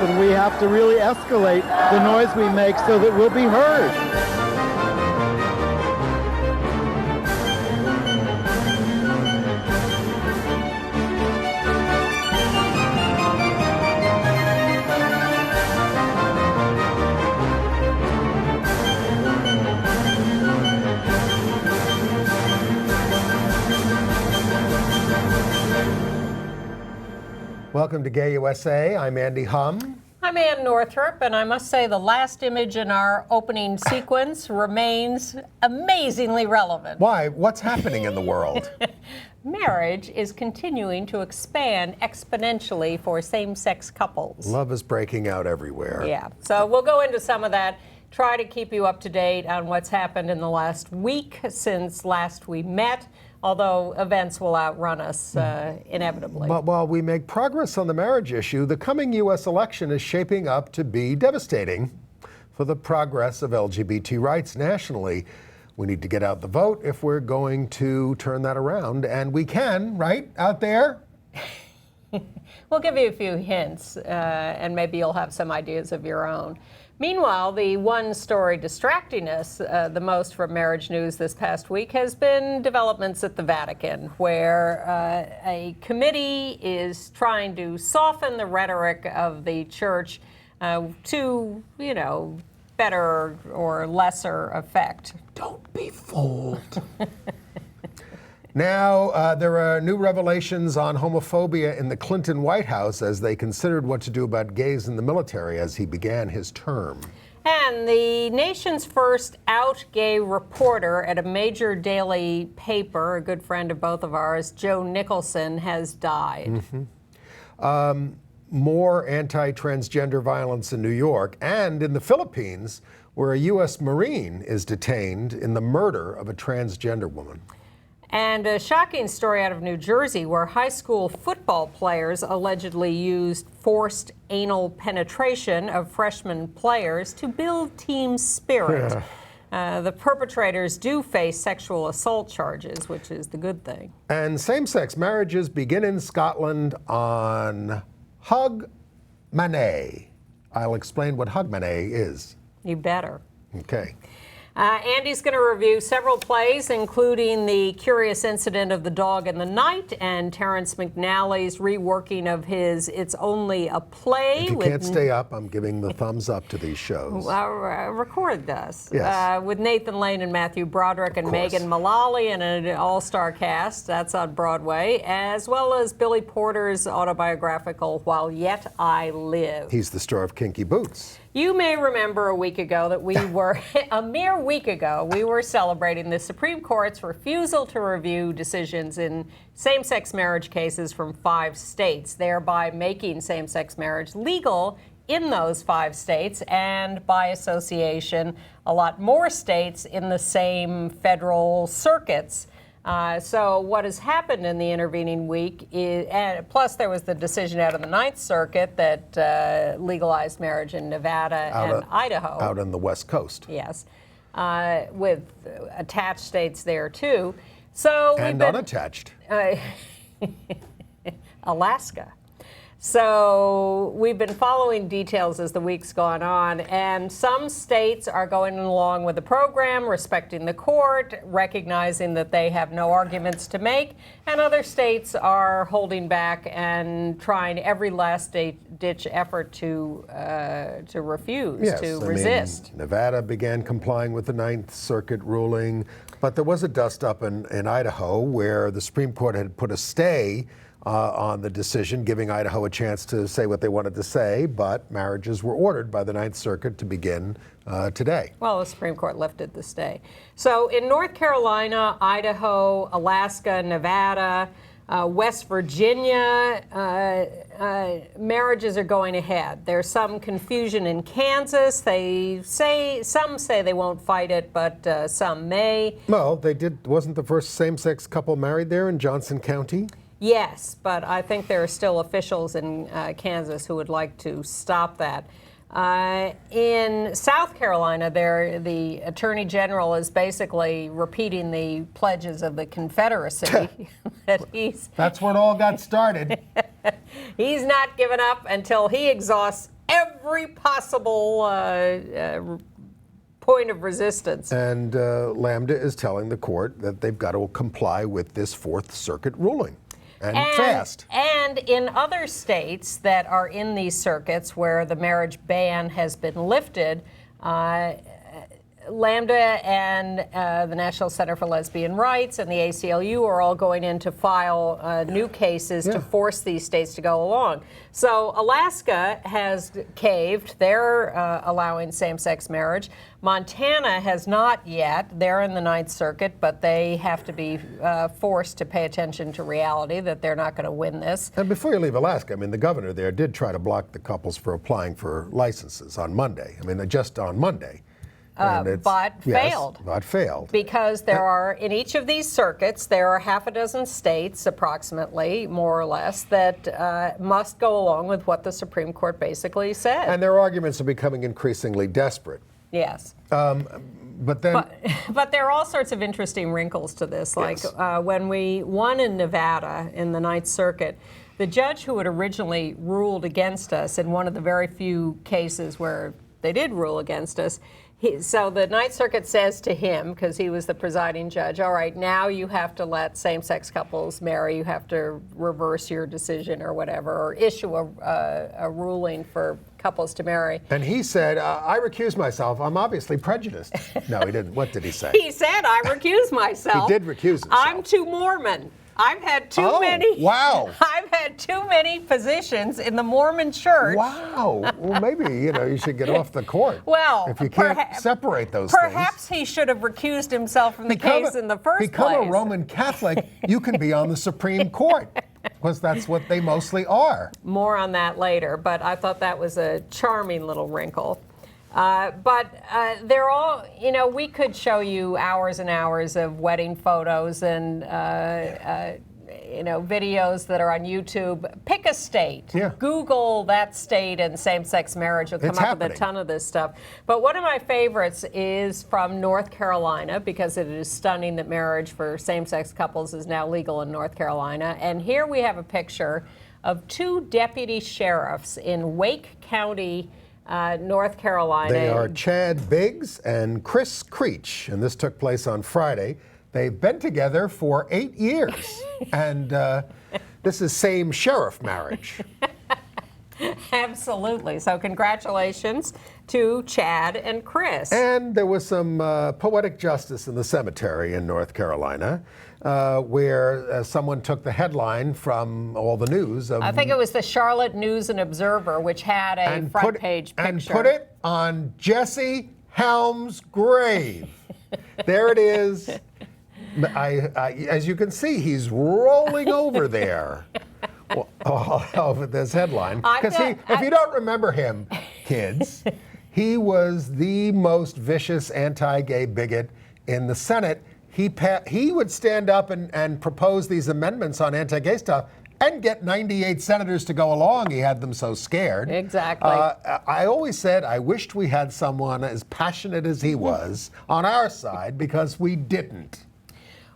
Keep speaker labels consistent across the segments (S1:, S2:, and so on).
S1: and we have to really escalate the noise we make so that we'll be heard.
S2: Welcome to Gay USA. I'm Andy Hum.
S3: I'm Ann Northrup, and I must say the last image in our opening sequence remains amazingly relevant.
S2: Why? What's happening in the world?
S3: Marriage is continuing to expand exponentially for same-sex couples.
S2: Love is breaking out everywhere.
S3: Yeah, so we'll go into some of that, try to keep you up to date on what's happened in the last week since last we met, although events will outrun us inevitably.
S2: But while we make progress on the marriage issue, the coming U.S. election is shaping up to be devastating for the progress of LGBT rights nationally. We need to get out the vote if we're going to turn that around, and we can, right, out there?
S3: We'll give you a few hints, and maybe you'll have some ideas of your own. Meanwhile, the one story distracting us the most from marriage news this past week has been developments at the Vatican, where a committee is trying to soften the rhetoric of the church to, better or lesser effect.
S2: Don't be fooled. Now, there are new revelations on homophobia in the Clinton White House as they considered what to do about gays in the military as he began his term.
S3: And the nation's first out gay reporter at a major daily paper, a good friend of both of ours, Joe Nicholson, has died.
S2: More anti-transgender violence in New York and in the Philippines, where a U.S. Marine is detained in the murder of a transgender woman.
S3: And a shocking story out of New Jersey where high school football players allegedly used forced anal penetration of freshman players to build team spirit. The perpetrators do face sexual assault charges, which is the good thing.
S2: And same-sex marriages begin in Scotland on Hogmanay. I'll explain what Hogmanay is.
S3: You better.
S2: Okay.
S3: Andy's going to review several plays, including The Curious Incident of the Dog in the Night and Terrence McNally's reworking of his It's Only a Play.
S2: If you can't stay up, I'm giving the thumbs up to these shows.
S3: Record this.
S2: Yes.
S3: With Nathan Lane and Matthew Broderick and Megan Mullally in an all-star cast. That's on Broadway, as well as Billy Porter's autobiographical While Yet I Live.
S2: He's the star of Kinky Boots.
S3: You may remember a week ago that we were, a mere week ago, we were celebrating the Supreme Court's refusal to review decisions in same-sex marriage cases from 5 states, thereby making same-sex marriage legal in those 5 states and, by association, a lot more states in the same federal circuits. So what has happened in the intervening week is, and plus there was the decision out of the Ninth Circuit that legalized marriage in Nevada and Idaho.
S2: Out on the West Coast.
S3: Yes, with attached states there too. So
S2: and unattached.
S3: Alaska. So we've been following details as the week's gone on, and some states are going along with the program, respecting the court, recognizing that they have no arguments to make, and other states are holding back and trying every last-ditch effort to refuse, to resist.
S2: Nevada began complying with the Ninth Circuit ruling, but there was a dust-up in Idaho where the Supreme Court had put a stay on the decision, giving Idaho a chance to say what they wanted to say, but marriages were ordered by the Ninth Circuit to begin today.
S3: Well, the Supreme Court lifted the stay. So in North Carolina, Idaho, Alaska, Nevada, West Virginia, marriages are going ahead. There's some confusion in Kansas. Some say they won't fight it, but some may.
S2: Well, they did. Wasn't the first same-sex couple married there in Johnson County?
S3: Yes, but I think there are still officials in Kansas who would like to stop that. In South Carolina, the Attorney General is basically repeating the pledges of the Confederacy.
S2: That's where it all got started.
S3: He's not giving up until he exhausts every possible point of resistance.
S2: And Lambda is telling the court that they've got to comply with this Fourth Circuit ruling. And fast.
S3: And in other states that are in these circuits where the marriage ban has been lifted, Lambda and the National Center for Lesbian Rights and the ACLU are all going in to file new cases to force these states to go along. So Alaska has caved. They're allowing same-sex marriage. Montana has not yet. They're in the Ninth Circuit, but they have to be forced to pay attention to reality that they're not going to win this.
S2: And before you leave Alaska, I mean, the governor there did try to block the couples for applying for licenses on Monday. I mean, just on Monday.
S3: But failed.
S2: But failed.
S3: Because there are, in each of these circuits, there are half a dozen states, approximately, more or less, that must go along with what the Supreme Court basically said.
S2: And their arguments are becoming increasingly desperate.
S3: Yes.
S2: But then...
S3: But there are all sorts of interesting wrinkles to this. Like when we won in Nevada in the Ninth Circuit, the judge who had originally ruled against us in one of the very few cases where they did rule against us, so the Ninth Circuit says to him, because he was the presiding judge, all right, now you have to let same-sex couples marry. You have to reverse your decision or whatever, or issue a ruling for couples to marry.
S2: And he said, I recuse myself. I'm obviously prejudiced. No, he didn't. What did he say?
S3: He said, I recuse myself.
S2: He did recuse himself.
S3: I'm too Mormon. I've had too many.
S2: Wow.
S3: I've had too many positions in the Mormon Church.
S2: Wow. Well, maybe, you should get off the court.
S3: Well,
S2: if you can't separate those
S3: perhaps
S2: things.
S3: he should have recused himself from the case in the first place.
S2: Become a Roman Catholic, you can be on the Supreme Court, because that's what they mostly are.
S3: More on that later, but I thought that was a charming little wrinkle. But they're all, we could show you hours and hours of wedding photos and, videos that are on YouTube. Pick a state.
S2: Yeah.
S3: Google that state and same-sex marriage. You'll come up with a ton of this stuff. But one of my favorites is from North Carolina, because it is stunning that marriage for same-sex couples is now legal in North Carolina. And here we have a picture of two deputy sheriffs in Wake County, North Carolina.
S2: They are Chad Biggs and Chris Creech, and this took place on Friday. They've been together for 8 years, and this is same sheriff marriage.
S3: Absolutely. So congratulations to Chad and Chris.
S2: And there was some poetic justice in the cemetery in North Carolina, where someone took the headline from all the news.
S3: I think it was the Charlotte News and Observer, which had a front page picture.
S2: And put it on Jesse Helms' grave. There it is. As you can see, he's rolling over there. Over this headline. Because if you don't remember him, kids, he was the most vicious anti-gay bigot in the Senate. He would stand up and propose these amendments on anti-gay stuff and get 98 senators to go along. He had them so scared.
S3: Exactly.
S2: I always said I wished we had someone as passionate as he was on our side, because we didn't.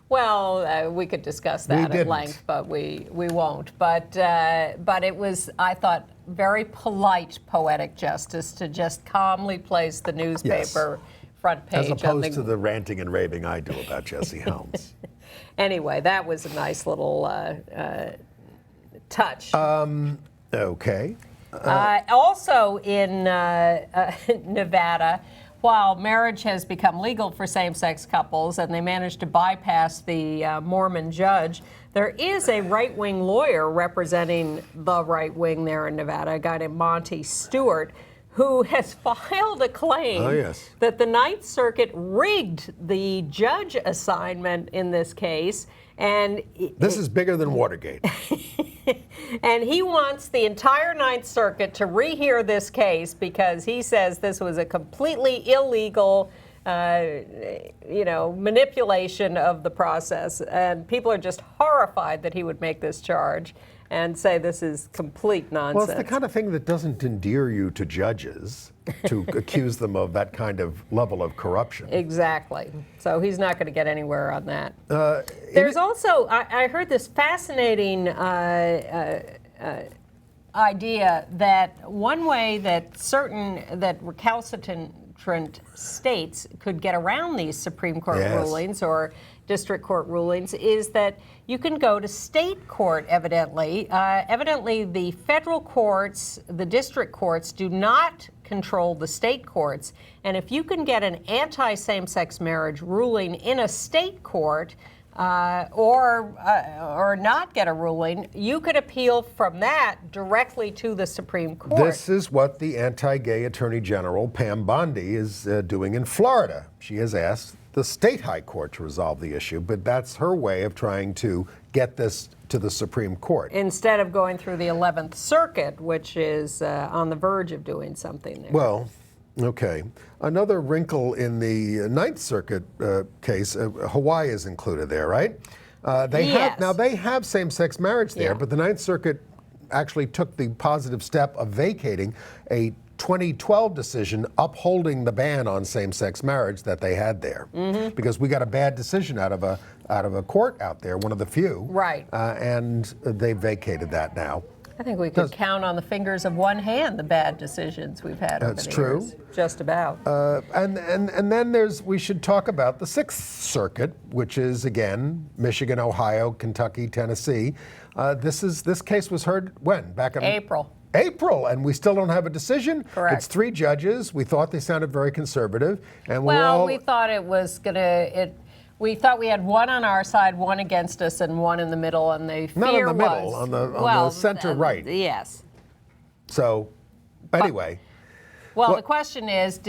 S3: Well, we could discuss that at length, but we won't. But it was, I thought, very polite poetic justice to just calmly place the newspaper front page.
S2: As opposed to the ranting and raving I do about Jesse Helms.
S3: Anyway, that was a nice little touch.
S2: Okay.
S3: Also in Nevada, while marriage has become legal for same-sex couples and they managed to bypass the Mormon judge, there is a right-wing lawyer representing the right wing there in Nevada, a guy named Monty Stewart, who has filed a claim that the Ninth Circuit rigged the judge assignment in this case. And
S2: this is bigger than Watergate.
S3: And he wants the entire Ninth Circuit to rehear this case because he says this was a completely illegal, manipulation of the process. And people are just horrified that he would make this charge and say this is complete nonsense.
S2: Well, it's the kind of thing that doesn't endear you to judges, to accuse them of that kind of level of corruption.
S3: Exactly. So he's not going to get anywhere on that. There's also, I heard this fascinating idea that one way that recalcitrant states could get around these Supreme Court rulings or district court rulings is that you can go to state court, evidently. Evidently, the federal courts, the district courts, do not control the state courts. And if you can get an anti-same-sex marriage ruling in a state court, or not get a ruling, you could appeal from that directly to the Supreme Court.
S2: This is what the anti-gay Attorney General, Pam Bondi, is doing in Florida. She has asked the state high court to resolve the issue, but that's her way of trying to get this to the Supreme Court.
S3: Instead of going through the 11th Circuit, which is on the verge of doing something there.
S2: Well, okay. Another wrinkle in the Ninth Circuit case, Hawaii is included there, right? They have same-sex marriage there, but the Ninth Circuit actually took the positive step of vacating a 2012 decision upholding the ban on same-sex marriage that they had there, because we got a bad decision out of a court out there, one of the few,
S3: right?
S2: And they vacated that now.
S3: I think we could count on the fingers of one hand the bad decisions we've had over the years.
S2: That's true.
S3: Just about.
S2: And then we should talk about the Sixth Circuit, which is, again, Michigan, Ohio, Kentucky, Tennessee. This case was heard when? Back in April, and we still don't have a decision.
S3: Correct.
S2: It's 3 judges. We thought they sounded very conservative. And
S3: we thought it was we thought we had one on our side, one against us, and one in the middle, and the fear
S2: not in the middle,
S3: was...
S2: on the center right.
S3: Yes.
S2: So, anyway.
S3: The question is,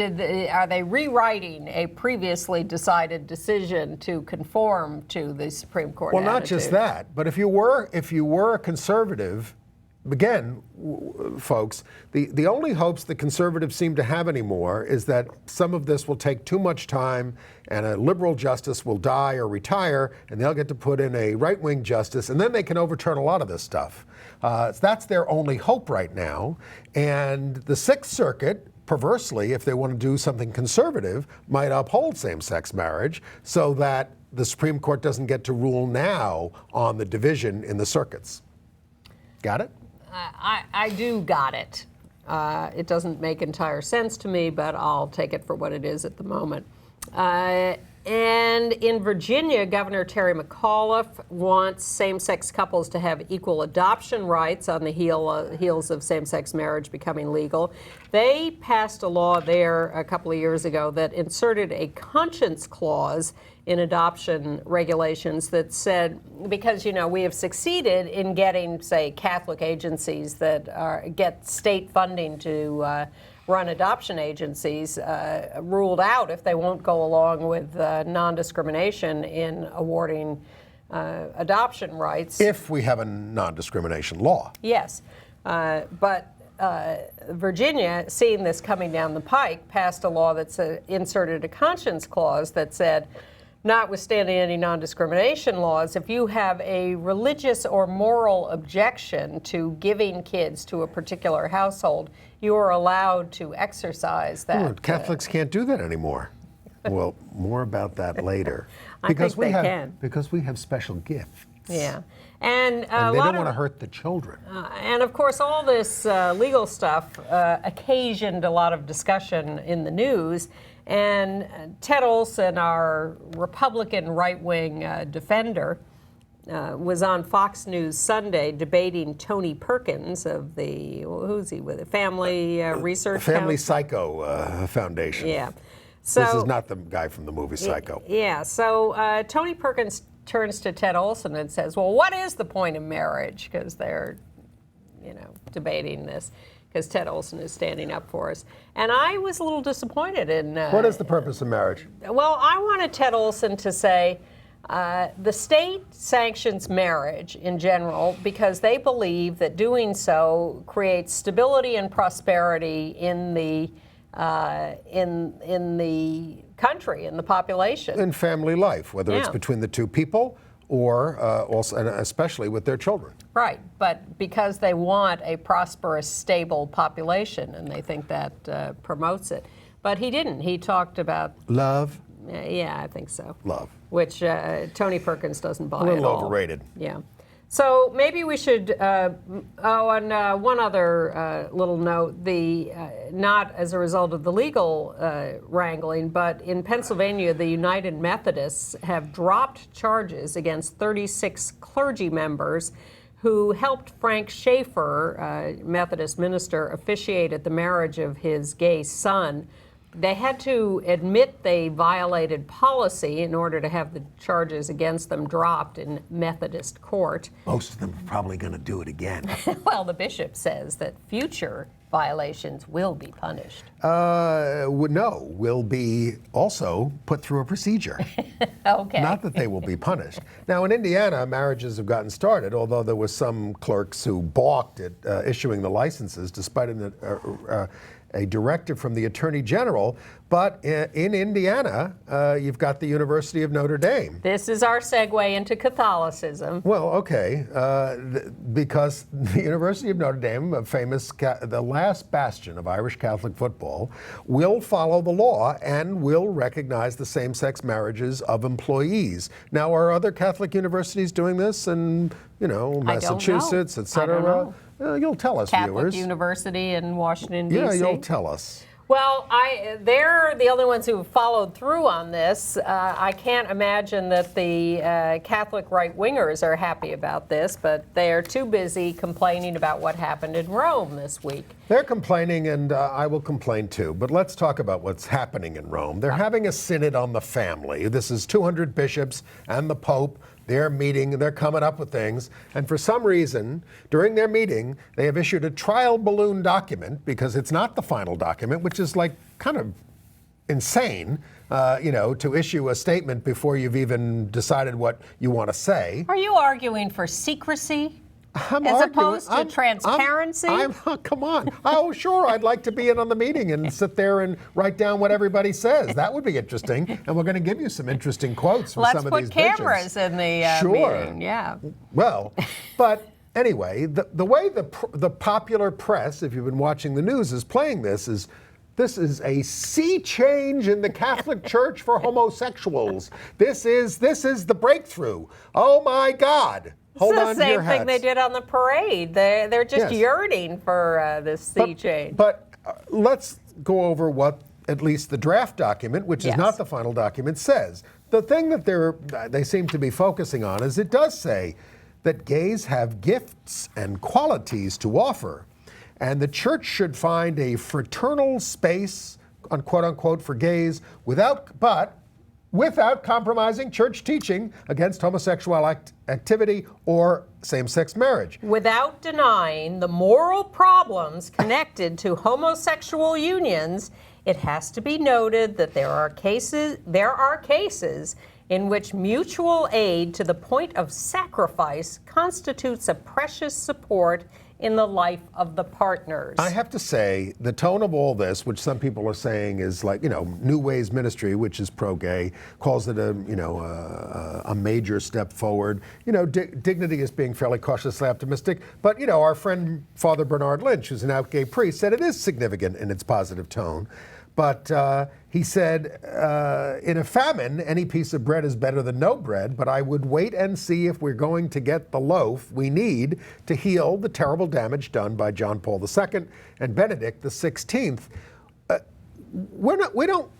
S3: are they rewriting a previously decided decision to conform to the Supreme Court attitude?
S2: Not just that, but if you were a conservative, again, folks, the only hopes the conservatives seem to have anymore is that some of this will take too much time and a liberal justice will die or retire and they'll get to put in a right-wing justice and then they can overturn a lot of this stuff. That's their only hope right now. And the Sixth Circuit, perversely, if they want to do something conservative, might uphold same-sex marriage so that the Supreme Court doesn't get to rule now on the division in the circuits. Got it?
S3: I do got it. It doesn't make entire sense to me, but I'll take it for what it is at the moment. And in Virginia, Governor Terry McAuliffe wants same-sex couples to have equal adoption rights on the heels of same-sex marriage becoming legal. They passed a law there a couple of years ago that inserted a conscience clause in adoption regulations that said, because, we have succeeded in getting, say, Catholic agencies that get state funding to run adoption agencies ruled out if they won't go along with non-discrimination in awarding adoption rights.
S2: If we have a non-discrimination law.
S3: Yes, but Virginia, seeing this coming down the pike, passed a law that inserted a conscience clause that said, notwithstanding any non-discrimination laws, if you have a religious or moral objection to giving kids to a particular household, you are allowed to exercise that.
S2: Catholics can't do that anymore. Well, more about that later.
S3: Because they can.
S2: Because we have special gifts.
S3: Yeah. And
S2: they don't want to hurt the children.
S3: And of course, all this legal stuff occasioned a lot of discussion in the news. And Ted Olson, our Republican right-wing defender, was on Fox News Sunday debating Tony Perkins of who's he with? Family Research
S2: Family Psycho Foundation.
S3: Yeah. So,
S2: this is not the guy from the movie Psycho.
S3: Yeah. So Tony Perkins turns to Ted Olson and says, well, what is the point of marriage? Because they're, debating this. Because Ted Olson is standing up for us. And I was a little disappointed in...
S2: what is the purpose of marriage?
S3: Well, I wanted Ted Olson to say the state sanctions marriage in general because they believe that doing so creates stability and prosperity in the country, in the population.
S2: In family life, whether it's between the two people or also, and especially with their children.
S3: Right, but because they want a prosperous, stable population, and they think that promotes it. But he didn't. He talked about...
S2: Love?
S3: Yeah, I think so.
S2: Love.
S3: Which Tony Perkins doesn't buy at all.
S2: A little overrated.
S3: Yeah. So maybe we should, and one other little note, not as a result of the legal wrangling, but in Pennsylvania, the United Methodists have dropped charges against 36 clergy members who helped Frank Schaeffer, Methodist minister, officiate at the marriage of his gay son. They had to admit they violated policy in order to have the charges against them dropped in Methodist court.
S2: Most of them are probably going to do it again.
S3: Well, the bishop says that future violations will be punished.
S2: No, will be also put through a procedure.
S3: Okay.
S2: Not that they will be punished. Now, in Indiana, marriages have gotten started, although there was some clerks who balked at issuing the licenses despite a directive from the Attorney General. But in Indiana, you've got the University of Notre Dame.
S3: This is our segue into Catholicism.
S2: Well, okay, because the University of Notre Dame, a famous, the last bastion of Irish Catholic football, will follow the law and will recognize the same-sex marriages of employees. Now, are other Catholic universities doing this in, Massachusetts, et cetera? You'll tell us,
S3: Catholic
S2: viewers.
S3: University in Washington, D.C.
S2: Yeah, you'll tell us.
S3: Well, they're the only ones who followed through on this. I can't imagine that the Catholic right-wingers are happy about this, but they are too busy complaining about what happened in Rome this week.
S2: They're complaining, and I will complain too, but let's talk about what's happening in Rome. They're having a synod on the family. This is 200 bishops and the Pope. They're meeting, they're coming up with things, and for some reason, during their meeting, they have issued a trial balloon document, because it's not the final document, which is like kind of insane, to issue a statement before you've even decided what you want to say.
S3: Are you arguing for secrecy? As opposed to transparency?
S2: Come on. Oh, sure, I'd like to be in on the meeting and sit there and write down what everybody says. That would be interesting. And we're going to give you some interesting quotes from some of these bishops.
S3: Let's put cameras in the meeting. Yeah.
S2: Well, but anyway, the way the popular press, if you've been watching the news, is playing this is a sea change in the Catholic Church for homosexuals. This is the breakthrough. Oh, my God. Hold on to your hats.
S3: It's the same thing they did on the parade. They're just yearning for this sea change.
S2: But let's go over what at least the draft document, which is not the final document, says. The thing that they seem to be focusing on is it does say that gays have gifts and qualities to offer, and the church should find a fraternal space, unquote unquote, for gays without compromising church teaching against homosexual activity or same-sex marriage.
S3: Without denying the moral problems connected to homosexual unions, it has to be noted that there are cases in which mutual aid to the point of sacrifice constitutes a precious support in the life of the partners.
S2: I have to say, the tone of all this, which some people are saying is like, New Ways Ministry, which is pro-gay, calls it a major step forward. Dignity is being fairly cautiously optimistic. But, our friend Father Bernard Lynch, who's an out gay priest, said it is significant in its positive tone. But he said, in a famine, any piece of bread is better than no bread, but I would wait and see if we're going to get the loaf we need to heal the terrible damage done by John Paul II and Benedict XVI.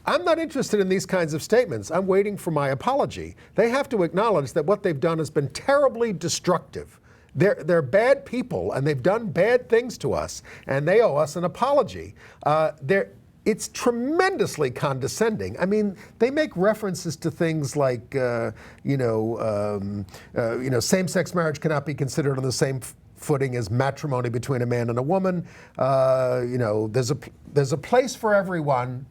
S2: I'm not interested in these kinds of statements. I'm waiting for my apology. They have to acknowledge that what they've done has been terribly destructive. They're bad people, and they've done bad things to us, and they owe us an apology. It's tremendously condescending. I mean, they make references to things like, same-sex marriage cannot be considered on the same footing as matrimony between a man and a woman. There's a place for everyone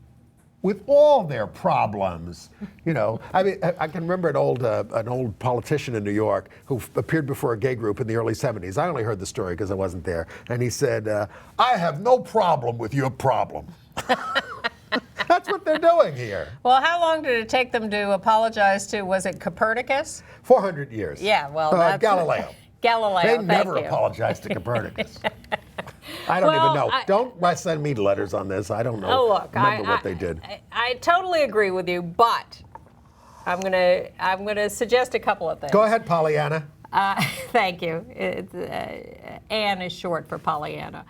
S2: with all their problems. I can remember an old politician in New York who appeared before a gay group in the early 70s. I only heard the story because I wasn't there. And he said, I have no problem with your problem. That's what they're doing here.
S3: Well, how long did it take them to apologize to, was it Copernicus?
S2: 400 years.
S3: Yeah, well, that's...
S2: Galileo.
S3: They
S2: never apologized to Copernicus. I don't even know. Don't send me letters on this. I don't know. Remember what they did.
S3: I totally agree with you, but I'm gonna suggest a couple of things.
S2: Go ahead, Pollyanna.
S3: Thank you. Anne is short for Pollyanna.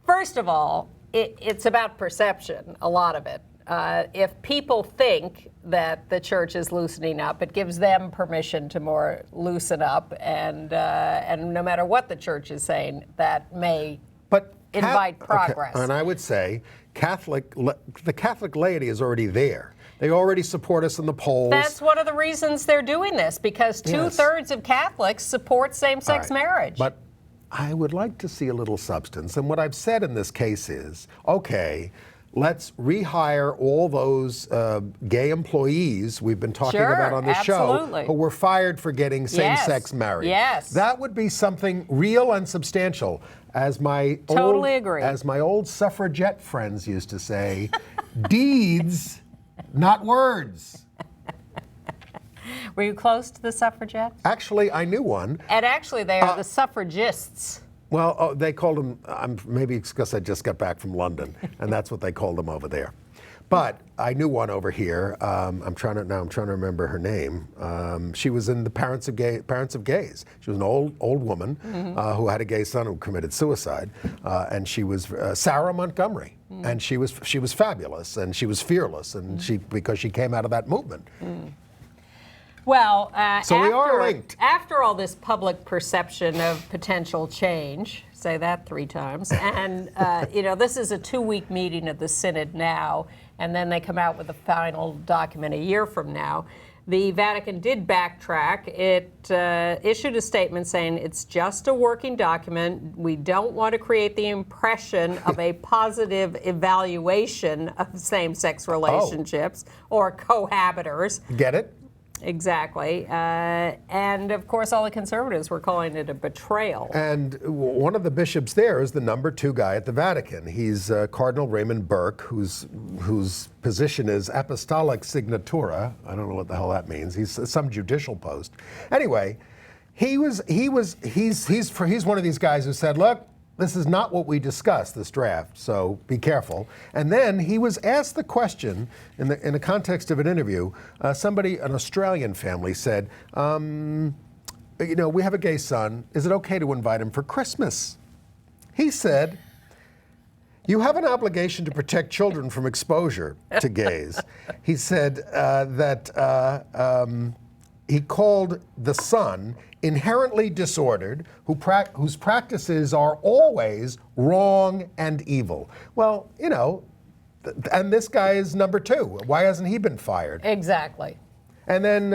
S3: First of all, it's about perception, a lot of it. If people think that the church is loosening up, it gives them permission to more loosen up, and no matter what the church is saying, that may invite progress.
S2: Okay. And I would say the Catholic laity is already there. They already support us in the polls.
S3: That's one of the reasons they're doing this, because two-thirds of Catholics support same-sex marriage.
S2: But I would like to see a little substance. And what I've said in this case is, okay, let's rehire all those gay employees we've been talking about on this show who were fired for getting same-sex marriage.
S3: Yes.
S2: That would be something real and substantial. As my old suffragette friends used to say, deeds, not words.
S3: Were you close to the suffragettes?
S2: Actually, I knew one.
S3: And actually, they are the suffragists.
S2: Well, they called them, maybe it's because I just got back from London, and that's what they called them over there. But I knew one over here. I'm trying to remember her name. She was in the Parents of Gays. She was an old woman who had a gay son who committed suicide, and she was Sarah Montgomery, and she was fabulous, and she was fearless, and because she came out of that movement.
S3: Well,
S2: so we are linked.
S3: After all this public perception of potential change, say that 3 times, and this is a 2-week meeting of the Synod now, and then they come out with a final document a year from now. The Vatican did backtrack. It issued a statement saying it's just a working document. We don't want to create the impression of a positive evaluation of same-sex relationships or cohabitors.
S2: Get it?
S3: Exactly. And of course, all the conservatives were calling it a betrayal.
S2: And one of the bishops there is the number 2 guy at the Vatican. He's Cardinal Raymond Burke, whose position is apostolic signatura. I don't know what the hell that means. He's some judicial post. Anyway, he's one of these guys who said, look, this is not what we discussed, this draft, so be careful. And then he was asked the question in the context of an interview. An Australian family said, we have a gay son. Is it okay to invite him for Christmas? He said, you have an obligation to protect children from exposure to gays. He said that he called the son inherently disordered, whose practices are always wrong and evil. Well, and this guy is number 2. Why hasn't he been fired?
S3: Exactly.
S2: And then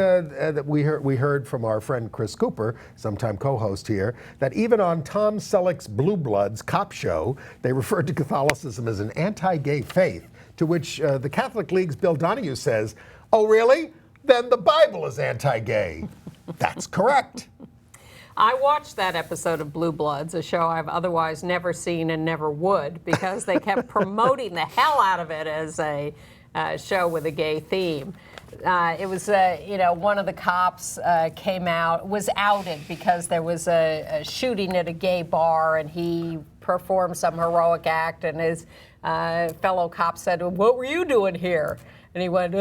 S2: we heard from our friend Chris Cooper, sometime co-host here, that even on Tom Selleck's Blue Bloods cop show, they referred to Catholicism as an anti-gay faith, to which the Catholic League's Bill Donahue says, oh, really? Then the Bible is anti-gay. That's correct.
S3: I watched that episode of Blue Bloods, a show I've otherwise never seen and never would, because they kept promoting the hell out of it as a show with a gay theme. It was, one of the cops was outed because there was a shooting at a gay bar, and he performed some heroic act, and his fellow cop said, well, what were you doing here? And he went,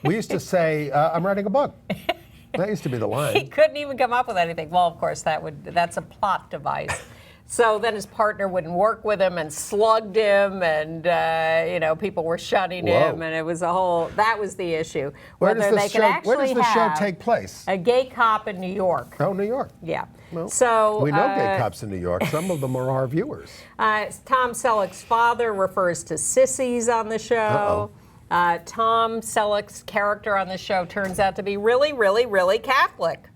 S2: we used to say, I'm writing a book. That used to be the line.
S3: He couldn't even come up with anything. Well, of course, that's a plot device. So then his partner wouldn't work with him and slugged him, and people were shunning him, and it was that was the issue.
S2: Where does the show take place?
S3: A gay cop in New York.
S2: Oh, New York.
S3: Yeah.
S2: Well,
S3: so
S2: we know gay cops in New York. Some of them are our viewers.
S3: Tom Selleck's father refers to sissies on the show. Tom Selleck's character on the show turns out to be really, really, really Catholic.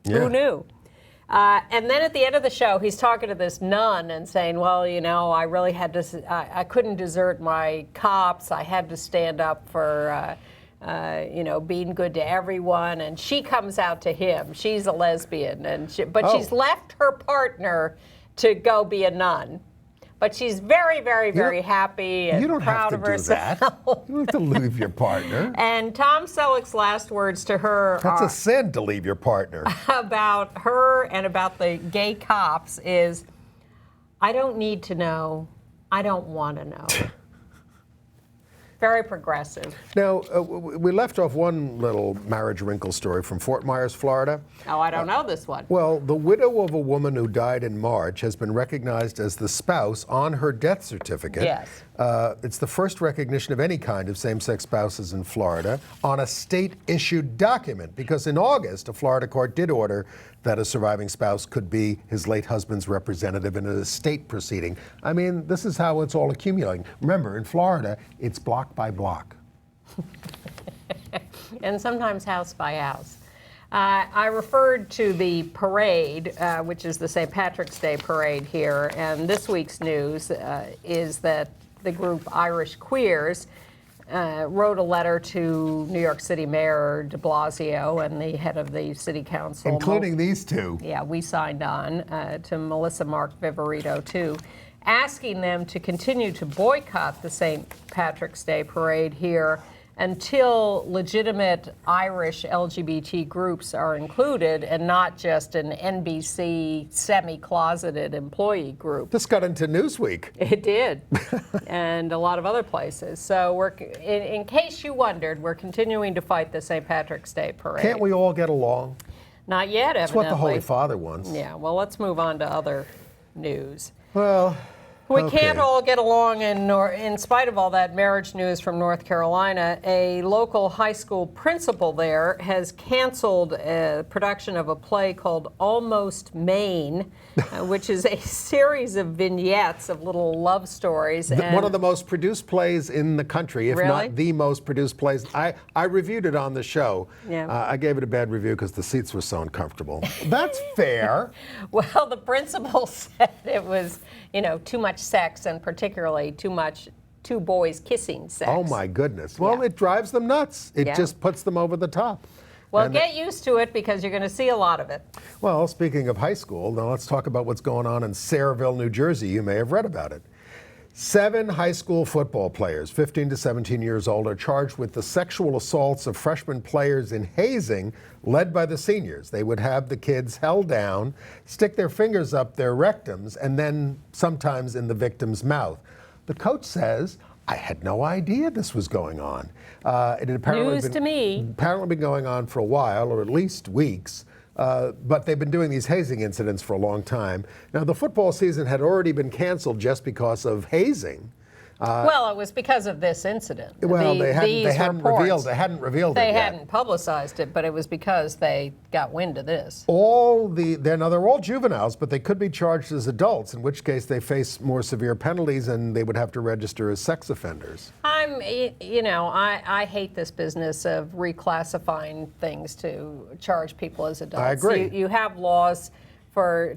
S2: Yeah.
S3: Who knew? And then at the end of the show, he's talking to this nun and saying, well, I really had to, I couldn't desert my cops. I had to stand up for, being good to everyone. And she comes out to him. She's a lesbian, but she's left her partner to go be a nun. But she's very, very, very happy and proud of herself.
S2: You don't have to leave your partner.
S3: And Tom Selleck's last words to her
S2: That's a sin to leave your partner.
S3: About her and about the gay cops is, I don't need to know. I don't want to know. Very progressive.
S2: Now, we left off one little marriage wrinkle story from Fort Myers, Florida.
S3: Oh, I don't know this one.
S2: Well, the widow of a woman who died in March has been recognized as the spouse on her death certificate.
S3: Yes.
S2: It's the first recognition of any kind of same-sex spouses in Florida on a state-issued document, because in August, a Florida court did order that a surviving spouse could be his late husband's representative in an estate proceeding. I mean, this is how it's all accumulating. Remember, in Florida, it's block by block.
S3: And sometimes house by house. I referred to the parade, which is the St. Patrick's Day parade here, and this week's news is that the group Irish Queers wrote a letter to New York City Mayor de Blasio and the head of the City Council.
S2: Including these two.
S3: Yeah, we signed on to Melissa Mark Viverito, too, asking them to continue to boycott the St. Patrick's Day parade here until legitimate Irish LGBT groups are included and not just an NBC semi-closeted employee group.
S2: This got into Newsweek.
S3: It did, and a lot of other places. So we're, in case you wondered, we're continuing to fight the St. Patrick's Day parade.
S2: Can't we all get along?
S3: Not yet, evidently.
S2: That's what the Holy Father wants.
S3: Yeah, well, let's move on to other news.
S2: Well,
S3: We
S2: okay.
S3: can't all get along, in spite of all that marriage news from North Carolina. A local high school principal there has canceled a production of a play called Almost Maine, which is a series of vignettes of little love stories.
S2: One of the most produced plays in the country, if
S3: Really?
S2: not the most produced plays. I reviewed it on the show.
S3: Yeah.
S2: I gave it a bad review because the seats were so uncomfortable. That's fair.
S3: Well, the principal said it was, too much sex, and particularly two boys kissing sex.
S2: Oh my goodness. Well,
S3: Yeah.
S2: it drives them nuts. It
S3: Yeah.
S2: just puts them over the top.
S3: Well,
S2: And
S3: get used to it because you're going to see a lot of it.
S2: Well, speaking of high school, now let's talk about what's going on in Sayreville, New Jersey. You may have read about it. 7 high school football players, 15 to 17 years old, are charged with the sexual assaults of freshman players in hazing led by the seniors. They would have the kids held down, stick their fingers up their rectums, and then sometimes in the victim's mouth. The coach says, I had no idea this was going on. It had apparently
S3: News to me.
S2: apparently been going on for a while, or at least weeks. But they've been doing these hazing incidents for a long time. Now, the football season had already been canceled just because of hazing.
S3: Well, it was because of this incident.
S2: Well, they hadn't
S3: reports.
S2: revealed it
S3: They
S2: yet.
S3: hadn't publicized it, but it was because they got wind of this.
S2: They're all juveniles, but they could be charged as adults, in which case they face more severe penalties and they would have to register as sex offenders.
S3: I hate this business of reclassifying things to charge people as adults.
S2: I agree.
S3: You have laws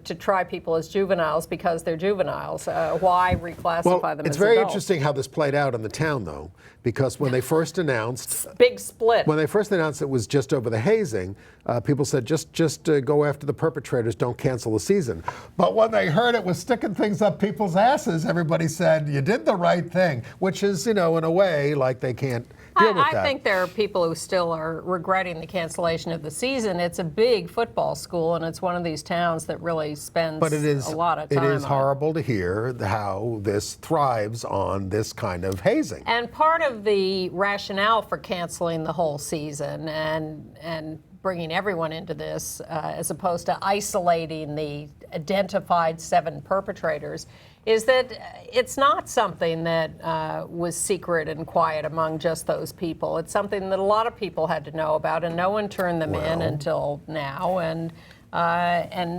S3: to try people as juveniles because they're juveniles. Why reclassify them as
S2: It's very
S3: adults?
S2: interesting how this played out in the town, though, because when they first announced
S3: Big split.
S2: When they first announced it was just over the hazing, people said, just go after the perpetrators, don't cancel the season. But when they heard it was sticking things up people's asses, everybody said, you did the right thing, which is, in a way, like they can't deal with that.
S3: I think there are people who still are regretting the cancellation of the season. It's a big football school, and it's one of these towns that really spends a lot of time
S2: It is
S3: on
S2: horrible to hear how this thrives on this kind of hazing.
S3: And part of the rationale for canceling the whole season and bringing everyone into this, as opposed to isolating the identified 7 perpetrators, is that it's not something that was secret and quiet among just those people. It's something that a lot of people had to know about, and no one turned them in until now. And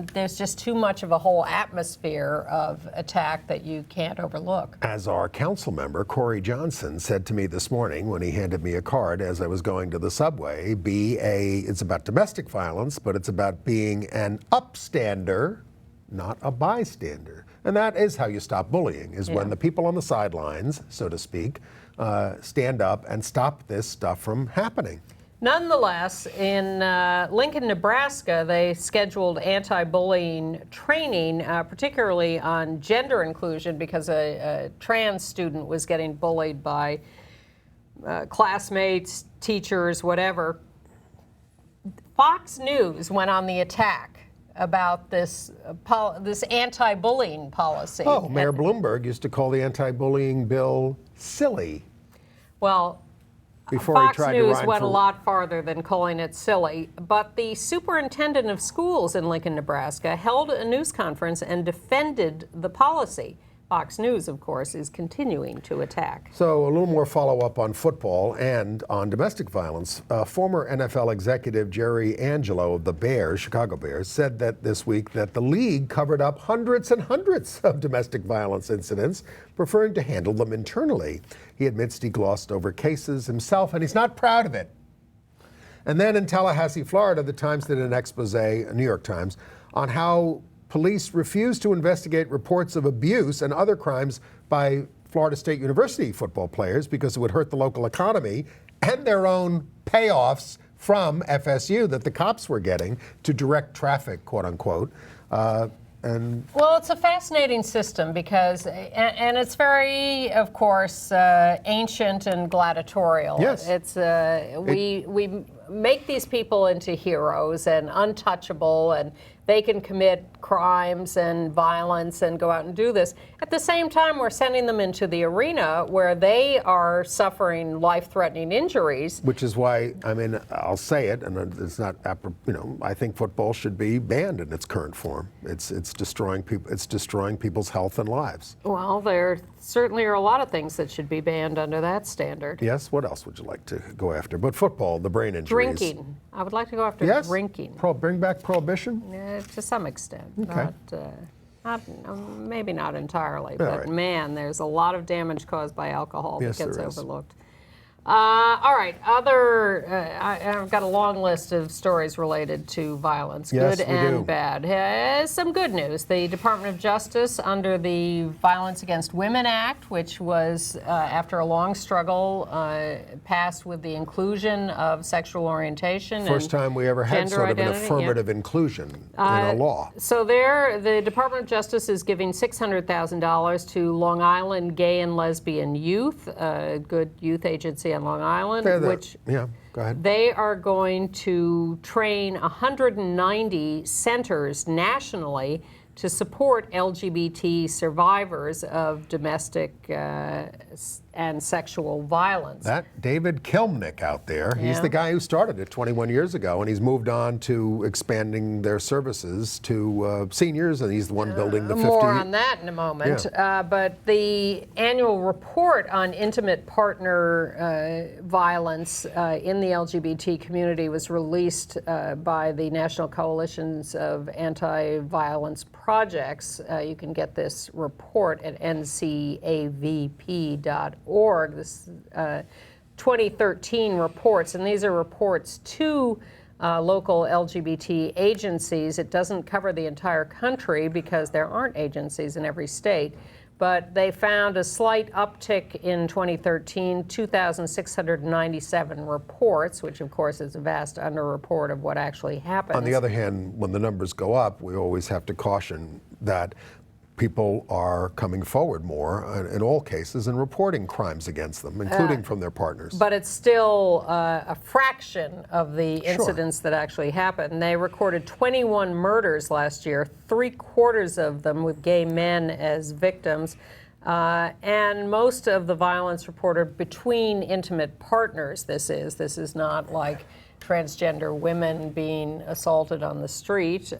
S3: there's just too much of a whole atmosphere of attack that you can't overlook.
S2: As our council member, Corey Johnson, said to me this morning when he handed me a card as I was going to the subway, it's about domestic violence, but it's about being an upstander, not a bystander. And that is how you stop bullying, is when the people on the sidelines, so to speak, stand up and stop this stuff from happening.
S3: Nonetheless, in Lincoln, Nebraska, they scheduled anti-bullying training, particularly on gender inclusion, because a trans student was getting bullied by classmates, teachers, whatever. Fox News went on the attack about this anti-bullying policy.
S2: Oh, Mayor Bloomberg used to call the anti-bullying bill silly.
S3: Well,
S2: before
S3: Fox
S2: he tried
S3: News
S2: to run
S3: went
S2: for
S3: a lot farther than calling it silly, but the superintendent of schools in Lincoln, Nebraska, held a news conference and defended the policy. Fox News, of course, is continuing to attack.
S2: So a little more follow-up on football and on domestic violence. Former NFL executive Jerry Angelo of the Bears, Chicago Bears, said that this week that the league covered up hundreds and hundreds of domestic violence incidents, preferring to handle them internally. He admits he glossed over cases himself, and he's not proud of it. And then in Tallahassee, Florida, the Times did an expose, New York Times, on how police refused to investigate reports of abuse and other crimes by Florida State University football players because it would hurt the local economy and their own payoffs from FSU that the cops were getting to direct traffic, quote unquote.
S3: Well, it's a fascinating system because, and it's very, of course, ancient and gladiatorial.
S2: Yes.
S3: It's we make these people into heroes and untouchable, and they can commit crimes and violence and go out and do this. At the same time, we're sending them into the arena where they are suffering life-threatening injuries.
S2: Which is why, I mean, I'll say it, and it's not, I think football should be banned in its current form. It's destroying people. It's destroying people's health and lives.
S3: Well, there certainly are a lot of things that should be banned under that standard.
S2: Yes. What else would you like to go after? But football, the brain injuries.
S3: Drinking. I would like to go after drinking.
S2: Bring back prohibition.
S3: To some extent.
S2: Okay.
S3: Maybe not entirely,
S2: All
S3: but
S2: right.
S3: man, there's a lot of damage caused by alcohol that
S2: Yes,
S3: gets
S2: there is.
S3: overlooked. All right, I've got a long list of stories related to violence,
S2: Yes,
S3: good
S2: we
S3: and
S2: do.
S3: bad. Some good news. The Department of Justice, under the Violence Against Women Act, which was, after a long struggle, passed with the inclusion of sexual orientation
S2: First
S3: and
S2: time we ever had
S3: gender
S2: sort of an
S3: identity,
S2: affirmative inclusion in a law.
S3: So the Department of Justice is giving $600,000 to Long Island Gay and Lesbian Youth, a good youth agency on Long Island, which
S2: Yeah, go ahead.
S3: they are going to train 190 centers nationally to support LGBT survivors of domestic and sexual violence.
S2: That David Kilmnick out there, he's
S3: Yeah.
S2: the guy who started it 21 years ago, and he's moved on to expanding their services to seniors, and he's the one building the 50.
S3: More on that in a moment. But the annual report on intimate partner violence in the LGBT community was released by the National Coalitions of Anti-Violence Projects. You can get this report at ncavp.org. This 2013 reports, and these are reports to local LGBT agencies. It doesn't cover the entire country because there aren't agencies in every state, but they found a slight uptick in 2013, 2,697 reports, which of course is a vast underreport of what actually happens.
S2: On the other hand, when the numbers go up, we always have to caution that people are coming forward more in all cases and reporting crimes against them, including from their partners.
S3: But it's still a fraction of the incidents that actually happen. They recorded 21 murders last year, 3/4 of them with gay men as victims. And most of the violence reported between intimate partners, this is not like transgender women being assaulted on the street.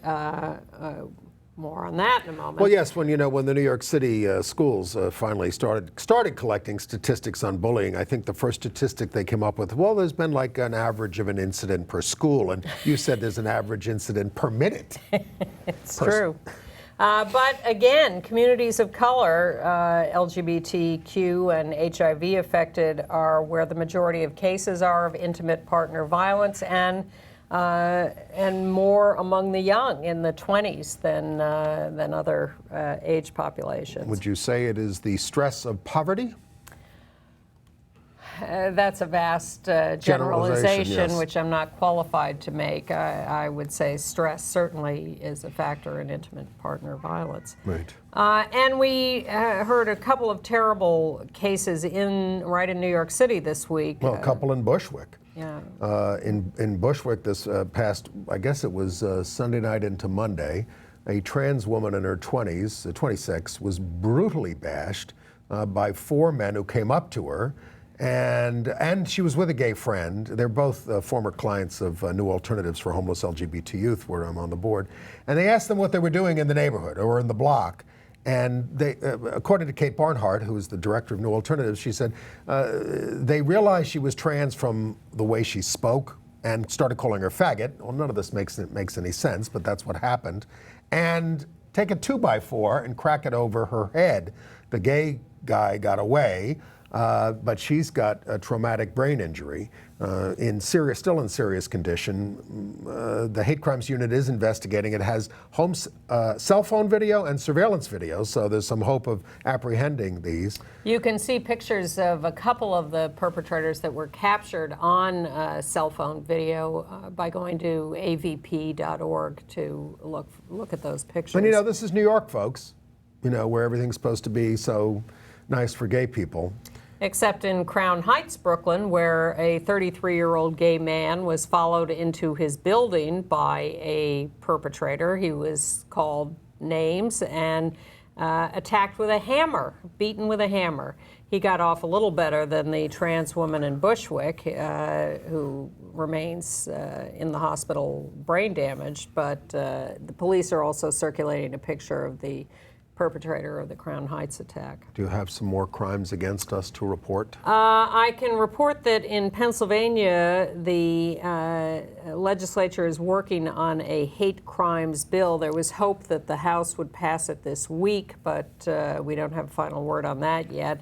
S3: More on that in a moment.
S2: Well, yes, when the New York City schools finally started collecting statistics on bullying, I think the first statistic they came up with, well, there's been like an average of an incident per school, and you said there's an average incident per minute.
S3: It's true. But again, communities of color, LGBTQ and HIV affected, are where the majority of cases are of intimate partner violence, and more among the young in the 20s than other age populations.
S2: Would you say it is the stress of poverty?
S3: That's a vast generalization,
S2: yes.
S3: which I'm not qualified to make. I would say stress certainly is a factor in intimate partner violence.
S2: Right.
S3: And we heard a couple of terrible cases right in New York City this week.
S2: Well, a couple in Bushwick.
S3: Yeah.
S2: In Bushwick this past, I guess it was Sunday night into Monday, a trans woman in her 20s, 26, was brutally bashed by 4 men who came up to her And she was with a gay friend. They're both former clients of New Alternatives for Homeless LGBT Youth, where I'm on the board. And they asked them what they were doing in the neighborhood or in the block. And they, according to Kate Barnhart, who is the director of New Alternatives, she said they realized she was trans from the way she spoke and started calling her faggot. Well, none of this makes any sense, but that's what happened. And take a 2x4 and crack it over her head. The gay guy got away. But she's got a traumatic brain injury, still in serious condition. The Hate Crimes Unit is investigating. It has cell phone video and surveillance video, so there's some hope of apprehending these.
S3: You can see pictures of a couple of the perpetrators that were captured on cell phone video by going to avp.org to look at those pictures.
S2: And this is New York, folks, where everything's supposed to be so nice for gay people.
S3: Except in Crown Heights, Brooklyn, where a 33-year-old gay man was followed into his building by a perpetrator. He was called names and attacked with a hammer, beaten with a hammer. He got off a little better than the trans woman in Bushwick, who remains in the hospital brain damaged. But the police are also circulating a picture of the perpetrator of the Crown Heights attack.
S2: Do you have some more crimes against us to report?
S3: I can report that in Pennsylvania, the legislature is working on a hate crimes bill. There was hope that the House would pass it this week, but we don't have a final word on that yet.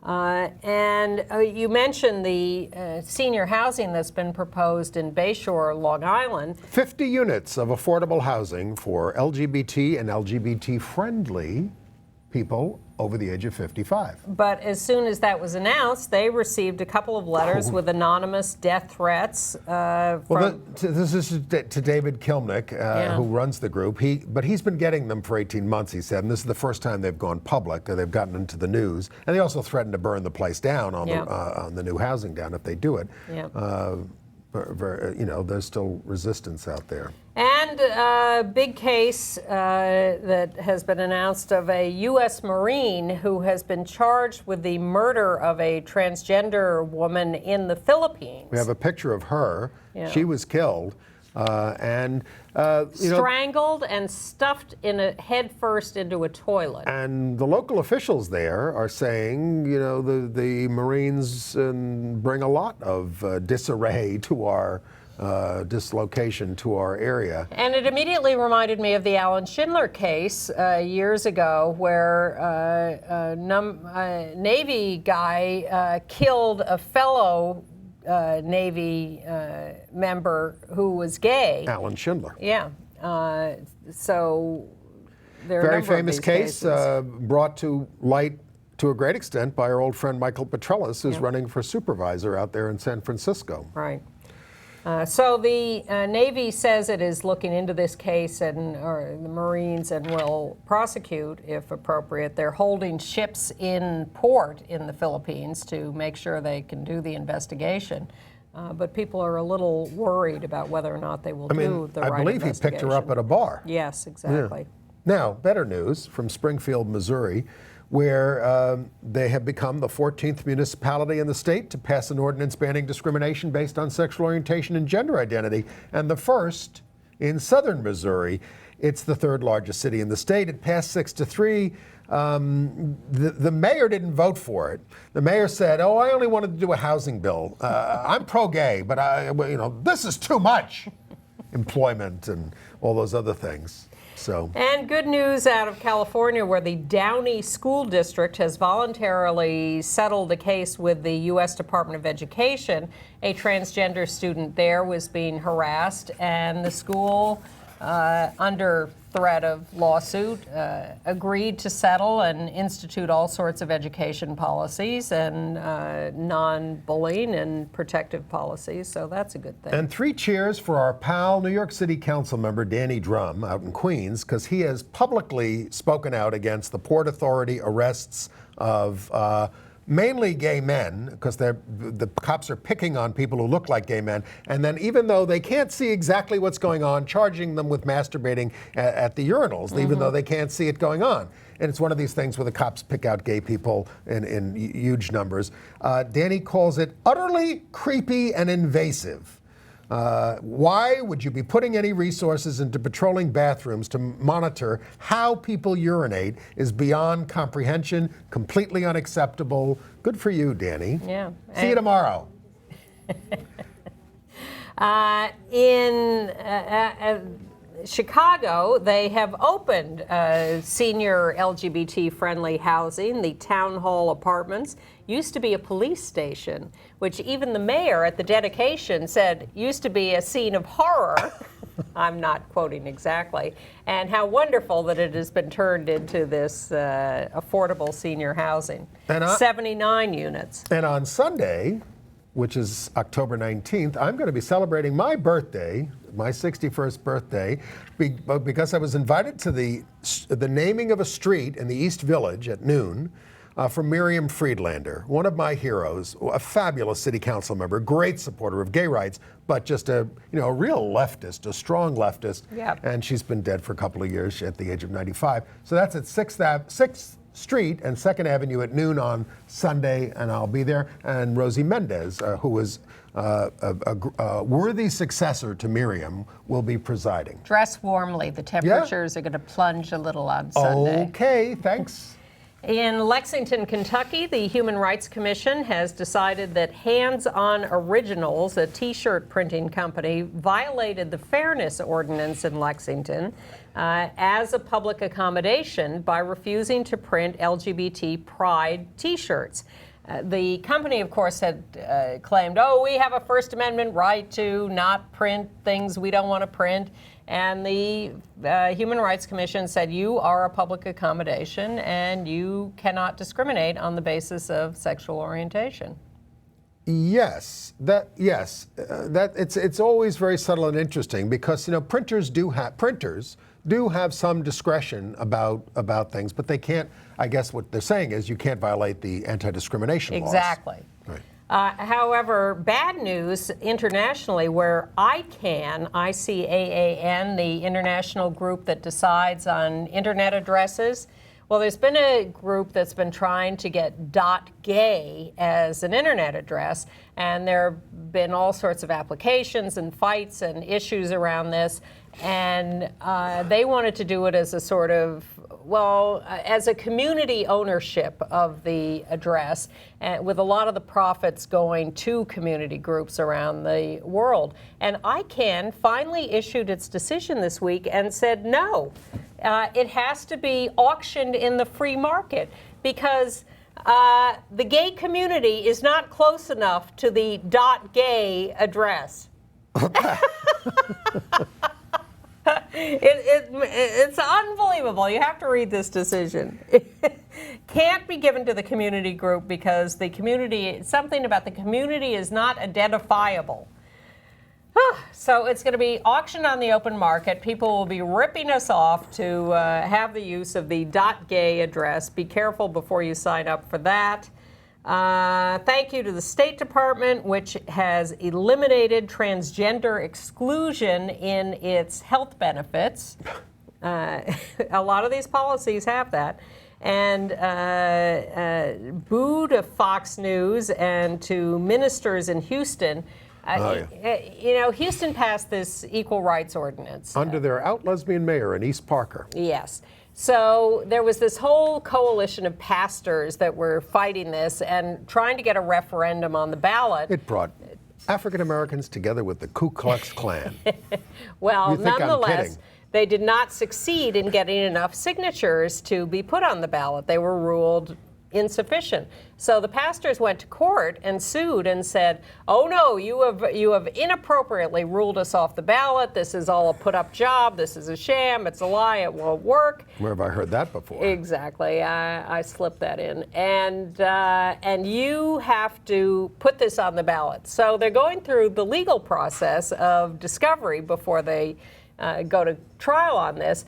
S3: And you mentioned the senior housing that's been proposed in Bayshore, Long Island.
S2: 50 units of affordable housing for LGBT and LGBT-friendly people over the age of 55.
S3: But as soon as that was announced, they received a couple of letters with anonymous death threats.
S2: This is to David Kilnick, who runs the group. But he's been getting them for 18 months, he said, and this is the first time they've gone public. They've gotten into the news. And they also threatened to burn the place down on the new housing down if they do it. There's still resistance out there.
S3: And a big case that has been announced of a U.S. Marine who has been charged with the murder of a transgender woman in the Philippines.
S2: We have a picture of her. Yeah. She was killed.
S3: Strangled and stuffed head first into a toilet.
S2: And the local officials there are saying, the Marines bring a lot of disarray to our dislocation to our area.
S3: And it immediately reminded me of the Alan Schindler case years ago, where a Navy guy killed a fellow Navy member who was gay.
S2: Alan Schindler.
S3: Yeah. So there are
S2: very
S3: a number
S2: famous
S3: of these
S2: case brought to light to a great extent by our old friend Michael Petrellis, who's running for supervisor out there in San Francisco.
S3: Right. So the Navy says it is looking into this case, or the Marines, and will prosecute if appropriate. They're holding ships in port in the Philippines to make sure they can do the investigation. But people are a little worried about whether or not they will do the right investigation.
S2: I believe he picked her up at a bar.
S3: Yes, exactly.
S2: Yeah. Now, better news from Springfield, Missouri, where they have become the 14th municipality in the state to pass an ordinance banning discrimination based on sexual orientation and gender identity, and the first in southern Missouri. It's the third largest city in the state. It passed 6-3. The mayor didn't vote for it. The mayor said, I only wanted to do a housing bill. I'm pro-gay, but this is too much. Employment and all those other things. And
S3: good news out of California, where the Downey School District has voluntarily settled a case with the U.S. Department of Education. A transgender student there was being harassed, and the school, under threat of lawsuit, agreed to settle and institute all sorts of education policies and non-bullying and protective policies, so that's a good thing.
S2: And 3 cheers for our pal, New York City Council member Danny Drum out in Queens, because he has publicly spoken out against the Port Authority arrests of mainly gay men, because the cops are picking on people who look like gay men, and then even though they can't see exactly what's going on, charging them with masturbating at the urinals, even though they can't see it going on. And it's one of these things where the cops pick out gay people in huge numbers. Danny calls it utterly creepy and invasive. Why would you be putting any resources into patrolling bathrooms to monitor how people urinate is beyond comprehension, completely unacceptable. Good for you, Danny.
S3: Yeah.
S2: See you tomorrow.
S3: In Chicago, they have opened senior LGBT-friendly housing. The Town Hall Apartments used to be a police station, which even the mayor at the dedication said used to be a scene of horror. I'm not quoting exactly. And how wonderful that it has been turned into this affordable senior housing. 79 units.
S2: And on Sunday, which is October 19th, I'm going to be celebrating my birthday, my 61st birthday, because I was invited to the naming of a street in the East Village at noon from Miriam Friedlander, one of my heroes, a fabulous city council member, great supporter of gay rights, but just a real leftist, a strong leftist.
S3: Yep.
S2: And she's been dead for a couple of years at the age of 95. So that's at 6th Street and 2nd Avenue at noon on Sunday, and I'll be there. And Rosie Mendez, who was a worthy successor to Miriam, will be presiding.
S3: Dress warmly. The temperatures are going to plunge a little on Sunday.
S2: Okay, thanks.
S3: In Lexington, Kentucky, the Human Rights Commission has decided that Hands On Originals, a T-shirt printing company, violated the fairness ordinance in Lexington as a public accommodation by refusing to print LGBT pride T-shirts. The company, of course, had claimed, we have a First Amendment right to not print things we don't want to print. And the Human Rights Commission said, you are a public accommodation and you cannot discriminate on the basis of sexual orientation.
S2: Yes, it's always very subtle and interesting because printers do have some discretion about things, but they can't. I guess what they're saying is you can't violate the anti-discrimination laws.
S3: Exactly.
S2: Right.
S3: However, bad news internationally, where ICANN, I-C-A-A-N, the international group that decides on internet addresses, well, there's been a group that's been trying to get .gay as an internet address, and there have been all sorts of applications and fights and issues around this, and they wanted to do it as a sort of, as a community ownership of the address, with a lot of the profits going to community groups around the world. And ICANN finally issued its decision this week and said no. It has to be auctioned in the free market because the gay community is not close enough to the .gay address. It's unbelievable. You have to read this decision. It can't be given to the community group because the community, something about the community is not identifiable. So it's going to be auctioned on the open market. People will be ripping us off to have the use of the .gay address. Be careful before you sign up for that. Thank you to the State Department, which has eliminated transgender exclusion in its health benefits. A lot of these policies have that. And boo to Fox News and to ministers in Houston. Houston passed this equal rights ordinance.
S2: Under their out-lesbian mayor in East Parker.
S3: Yes. So there was this whole coalition of pastors that were fighting this and trying to get a referendum on the ballot.
S2: It brought African Americans together with the Ku Klux Klan.
S3: Well,
S2: You think I'm
S3: nonetheless,
S2: kidding?
S3: they did not succeed in getting enough signatures to be put on the ballot. They were ruled insufficient. So the pastors went to court and sued and said, oh no, you have inappropriately ruled us off the ballot. This is all a put-up job. This is a sham. It's a lie. It won't work.
S2: Where have I heard that before?
S3: Exactly. I slipped that in. And you have to put this on the ballot. So they're going through the legal process of discovery before they go to trial on this.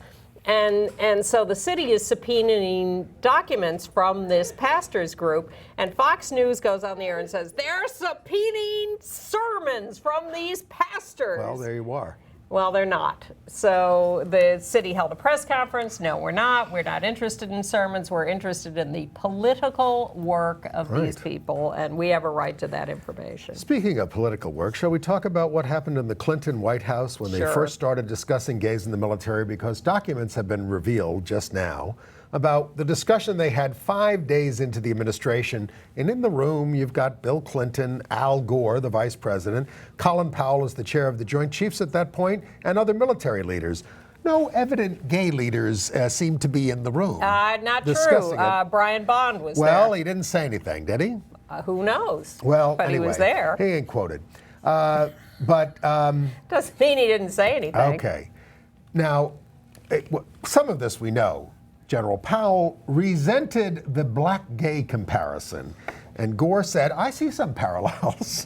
S3: And so the city is subpoenaing documents from this pastors group, and Fox News goes on the air and says, they're subpoenaing sermons from these pastors.
S2: Well, there you are.
S3: Well, they're not. So the city held a press conference. No, we're not. We're not interested in sermons. We're interested in the political work of these people, and we have a right to that information.
S2: Speaking of political work, shall we talk about what happened in the Clinton White House when they first started discussing gays in the military? Because documents have been revealed just now about the discussion they had 5 days into the administration. And in the room, you've got Bill Clinton, Al Gore, the vice president, Colin Powell is the chair of the Joint Chiefs at that point, and other military leaders. No evident gay leaders seem to be in the room.
S3: Not true. Brian Bond was there.
S2: Well, he didn't say anything, did he?
S3: Who knows?
S2: Well,
S3: but
S2: anyway,
S3: he was there.
S2: He ain't quoted.
S3: Doesn't mean he didn't say anything.
S2: Okay. Now, some of this we know. General Powell resented the black-gay comparison. And Gore said, I see some parallels.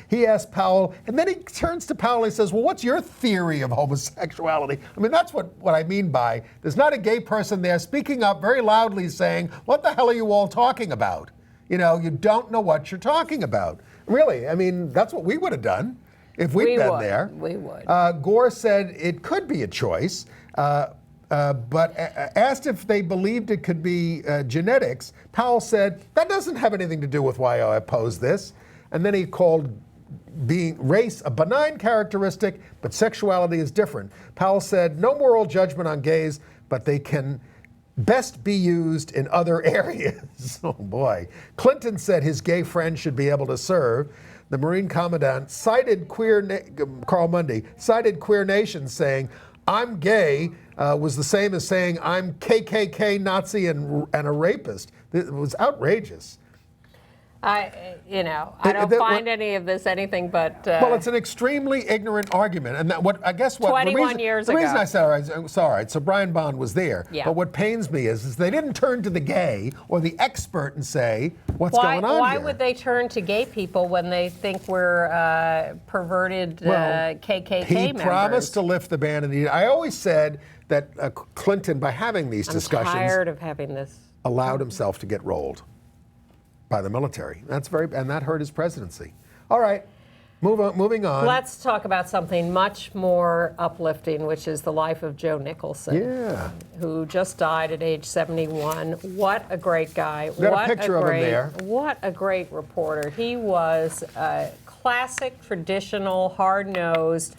S2: He asked Powell, and then he turns to Powell and he says, well, what's your theory of homosexuality? I mean, that's what I mean by, there's not a gay person there speaking up very loudly saying, what the hell are you all talking about? You know, you don't know what you're talking about. Really, I mean, that's what we would have done if we'd been there.
S3: We would.
S2: Gore said it could be a choice. But asked if they believed it could be genetics, Powell said, that doesn't have anything to do with why I oppose this. And then he called being race a benign characteristic, but sexuality is different. Powell said, no moral judgment on gays, but they can best be used in other areas. Oh boy. Clinton said his gay friend should be able to serve. The Marine Commandant cited Carl Mundy cited Queer Nation saying, I'm gay was the same as saying I'm KKK, Nazi, and a rapist. It was outrageous.
S3: I don't find any of this anything but.
S2: Well, it's an extremely ignorant argument, and that what
S3: 21 years ago.
S2: The reason I said, all right, so Brian Bond was there. Yeah. But what pains me is they didn't turn to the gay or the expert and say, what's going on
S3: Why
S2: here?
S3: would they turn to gay people when they think we're perverted KKK members?
S2: He promised to lift the ban, and I always said that Clinton, by having these discussions,
S3: tired of having this,
S2: allowed himself to get rolled by the military. And that hurt his presidency. All right, moving on.
S3: Let's talk about something much more uplifting, which is the life of Joe Nicholson, who just died at age 71. What a great guy.
S2: Got a picture of him there.
S3: What a great reporter. He was a classic, traditional, hard-nosed,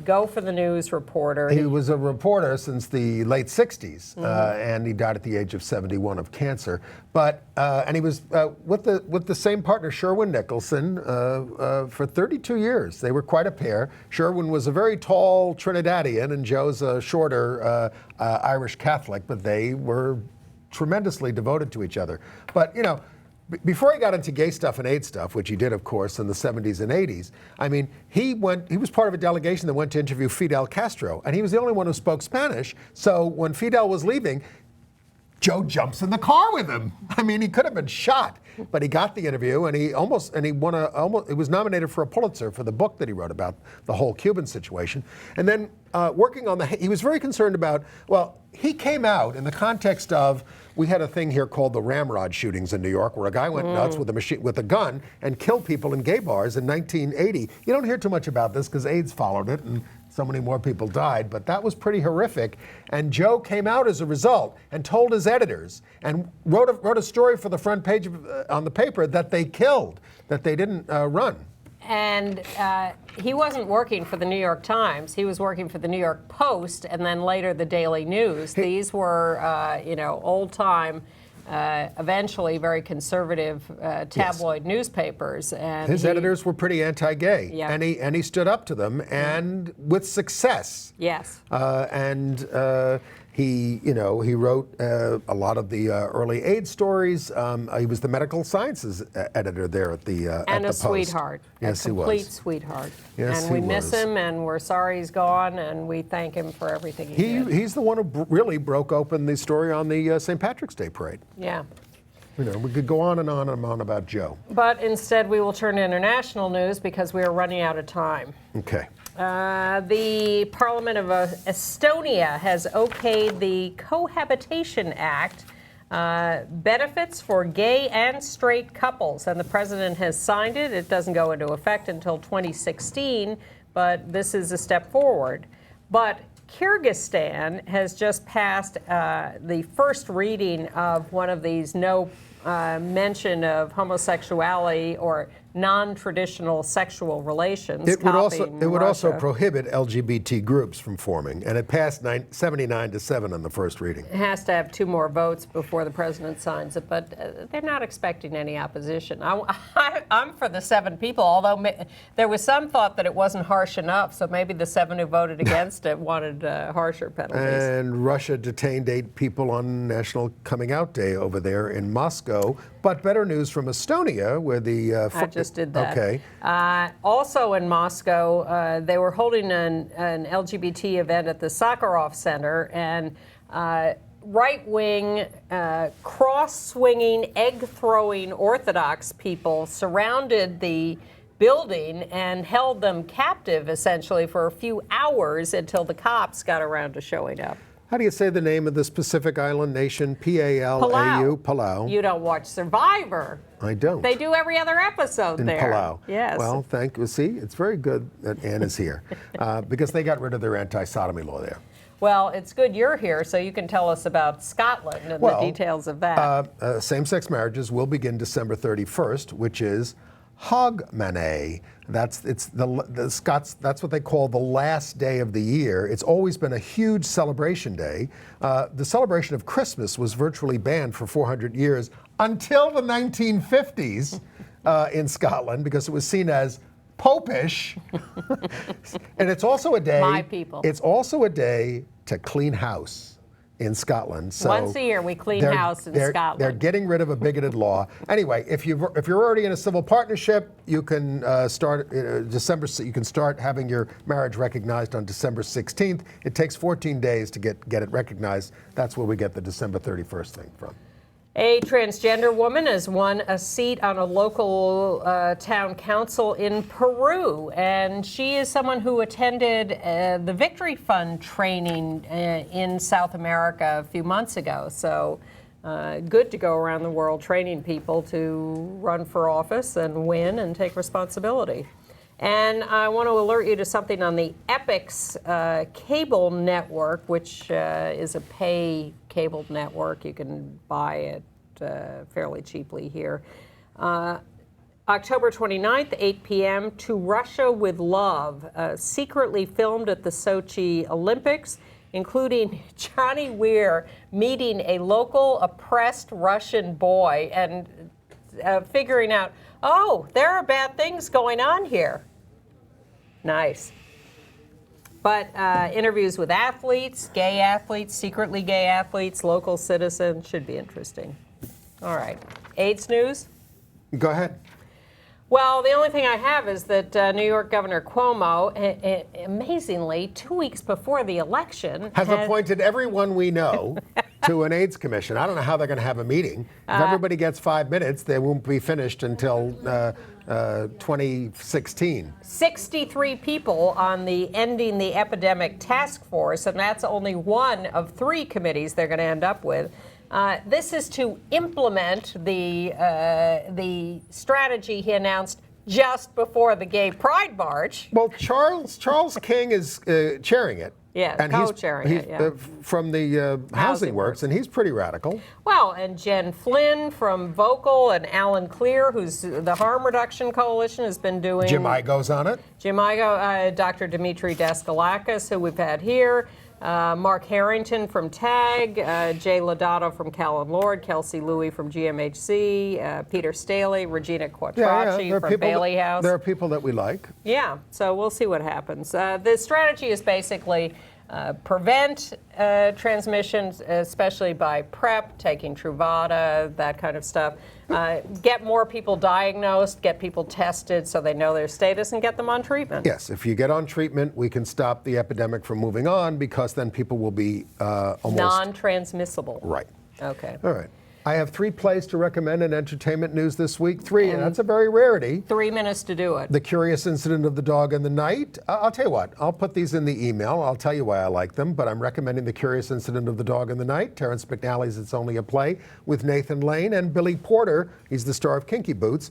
S3: go for the news reporter.
S2: He was a reporter since the late 60s, and he died at the age of 71 of cancer. But and he was with the same partner, Sherwin Nicholson, for 32 years. They were quite a pair. Sherwin was a very tall Trinidadian, and Joe's a shorter Irish Catholic. But they were tremendously devoted to each other. But before he got into gay stuff and AIDS stuff, which he did, of course, in the 70s and 80s, I mean, he was part of a delegation that went to interview Fidel Castro, and he was the only one who spoke Spanish. So when Fidel was leaving, Joe jumps in the car with him. I mean, he could have been shot, but he got the interview, and he was nominated for a Pulitzer for the book that he wrote about the whole Cuban situation. And then working on he was very concerned about, he came out in the context of, we had a thing here called the Ramrod shootings in New York, where a guy went nuts with a gun and killed people in gay bars in 1980. You don't hear too much about this because AIDS followed it, and so many more people died, but that was pretty horrific. And Joe came out as a result and told his editors and wrote a story for the front page on the paper that they killed, that they didn't run.
S3: And he wasn't working for the New York Times. He was working for the New York Post and then later the Daily News. These were, old-time, eventually very conservative tabloid newspapers. And
S2: his editors were pretty anti-gay, and he stood up to them, and with success.
S3: Yes.
S2: He wrote a lot of the early AIDS stories. He was the medical sciences editor there at the Post.
S3: And a sweetheart.
S2: Yes,
S3: he was. A complete sweetheart.
S2: Yes,
S3: and we miss him, and we're sorry he's gone, and we thank him for everything he did.
S2: He's the one who really broke open the story on the St. Patrick's Day parade.
S3: Yeah.
S2: We could go on and on and on about Joe.
S3: But instead, we will turn to international news because we are running out of time.
S2: Okay.
S3: The Parliament of Estonia has okayed the Cohabitation Act, benefits for gay and straight couples, and the president has signed it. It doesn't go into effect until 2016, but this is a step forward. But Kyrgyzstan has just passed the first reading of one of these no mention of homosexuality or non-traditional sexual relations.
S2: It would also prohibit LGBT groups from forming, and it passed 79-7 on the first reading.
S3: It has to have 2 more votes before the president signs it, but they're not expecting any opposition. I'm for the 7 people, although there was some thought that it wasn't harsh enough, so maybe the 7 who voted against it wanted harsher penalties.
S2: And Russia detained 8 people on National Coming Out Day over there in Moscow. But better news from Estonia, where the...
S3: I just did that.
S2: Okay.
S3: Also in Moscow, they were holding an LGBT event at the Sakharov Center, and right-wing, cross-swinging, egg-throwing Orthodox people surrounded the building and held them captive, essentially, for a few hours until the cops got around to showing up.
S2: How do you say the name of this Pacific island nation? P-A-L-A-U? Palau.
S3: You don't watch Survivor.
S2: I don't.
S3: They do every other episode there.
S2: In Palau.
S3: Yes.
S2: Well, thank you. See, it's very good that Ann is here because they got rid of their anti-sodomy law there.
S3: Well, it's good you're here so you can tell us about Scotland and the details of that.
S2: Same-sex marriages will begin December 31st, which is Hogmanay. That's the Scots. That's what they call the last day of the year. It's always been a huge celebration day. The celebration of Christmas was virtually banned for 400 years until the 1950s in Scotland because it was seen as popish. And it's also a day.
S3: My people.
S2: It's also a day to clean house in Scotland. So
S3: once a year we clean house in Scotland.
S2: They're getting rid of a bigoted law. Anyway, if you're already in a civil partnership, you can start You can start having your marriage recognized on December 16th. It takes 14 days to get it recognized. That's where we get the December 31st thing from.
S3: A transgender woman has won a seat on a local town council in Peru, and she is someone who attended the Victory Fund training in South America a few months ago. So good to go around the world training people to run for office and win and take responsibility. And I want to alert you to something on the Epix cable network, which is a pay cable network. You can buy it fairly cheaply here. October 29th, 8 p.m., To Russia with Love, secretly filmed at the Sochi Olympics, including Johnny Weir meeting a local oppressed Russian boy and figuring out, oh, there are bad things going on here. Nice. But interviews with athletes, secretly gay athletes, local citizens, should be interesting. All right. AIDS news?
S2: Go ahead.
S3: Well, the only thing I have is that New York Governor Cuomo, amazingly, 2 weeks before the election,
S2: has appointed everyone we know to an AIDS commission. I don't know how they're going to have a meeting. If everybody gets 5 minutes, they won't be finished until 2016.
S3: 63 people on the Ending the Epidemic Task Force, and that's only one of 3 committees they're going to end up with. This is to implement the strategy he announced just before the Gay Pride March.
S2: Well, Charles King is chairing it.
S3: Yeah,
S2: and
S3: co-chairing it, yeah.
S2: From the Housing Works, and he's pretty radical.
S3: Well, and Jen Flynn from Vocal and Alan Clear, who's the Harm Reduction Coalition, has been doing...
S2: Jim Igo's on it.
S3: Jim Igo, Dr. Dimitri Daskalakis, who we've had here, Mark Harrington from TAG, Jay Lodato from Callan Lord, Kelsey Louie from GMHC, Peter Staley, Regina Quattrocci from Bailey House.
S2: There are people that we like.
S3: Yeah, so we'll see what happens. The strategy is basically prevent transmissions, especially by PrEP, taking Truvada, that kind of stuff. Get more people diagnosed, get people tested so they know their status, and get them on treatment.
S2: Yes, if you get on treatment, we can stop the epidemic from moving on because then people will be almost...
S3: non-transmissible.
S2: Right.
S3: Okay.
S2: All right. I have 3 plays to recommend in entertainment news this week. 3, and that's a very rarity.
S3: 3 minutes to do it.
S2: The Curious Incident of the Dog in the Night. I'll tell you what, I'll put these in the email. I'll tell you why I like them, but I'm recommending The Curious Incident of the Dog in the Night. Terrence McNally's It's Only a Play with Nathan Lane, and Billy Porter, he's the star of Kinky Boots.